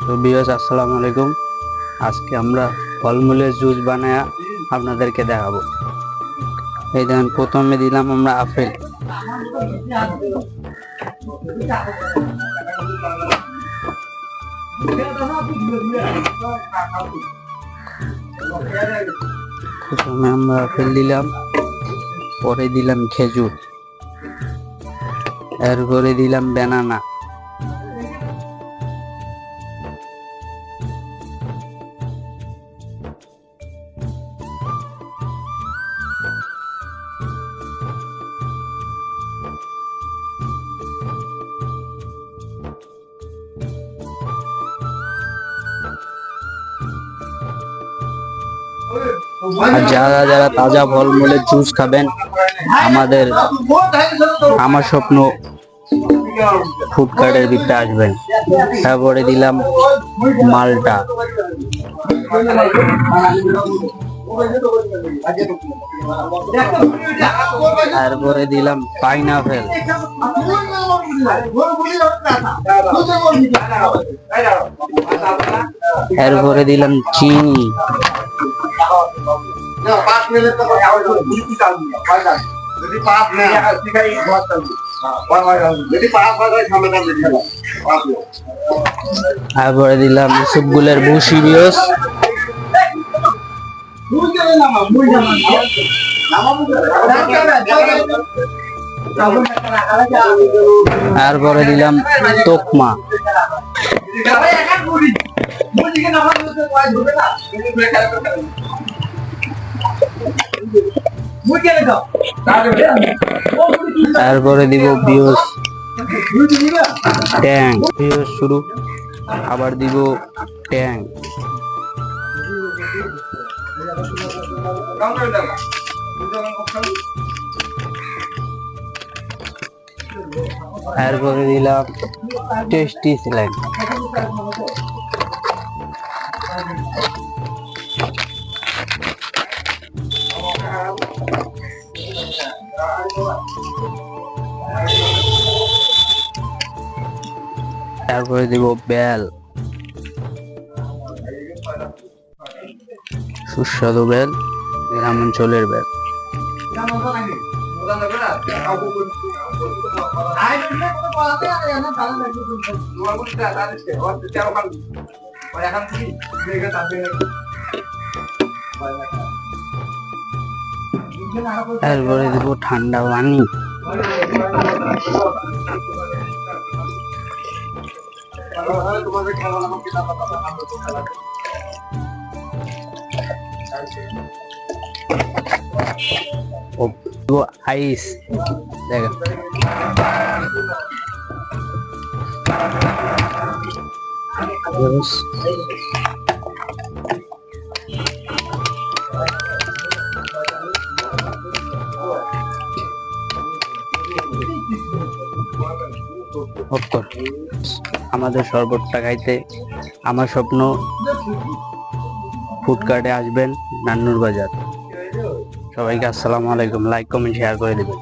তো ভিউয়ার্স, আসসালামু আলাইকুম। আজকে আমরা ফলমূলের জুস বানায়া আপনাদেরকে দেখাবো। এই দেখেন, প্রথমে দিলাম আমরা আপেল। প্রথমে আমরা আপেল দিলাম, পরে দিলাম খেজুর, এরপরে দিলাম ব্যানানা, আর যারা যারা তাজা ফলমূলের জুস খাবেন, আমার স্বপ্ন ফুড কার্টের ভিতরে আসবেন। তারপরে দিলাম মালটা, তারপরে দিলাম পাইনাপেল, এরপরে দিলাম চিনি, তারপরে দিলাম ইসবগুলের ভুসি বিয়স, তারপরে দিলাম তোকমা, তারপরে দিব বিয়স ট্যাং, বিয়স শুরু, আবার দিব ট্যাং, তারপরে দিলাম টেস্টি স্যালাড, তারপরে দিব বেল, সুস্বাদু বেল, গ্রাম অঞ্চলের বেল। তারপরে দিব ঠান্ডা পানি, আইস, দেখেন আমাদের শরবতটা খাইতে আমার স্বপ্ন ফুড কার্টে আসবেন, নান্নুর বাজার। সবাইকে আসসালামু আলাইকুম। লাইক কমেন্ট শেয়ার করে দেবেন।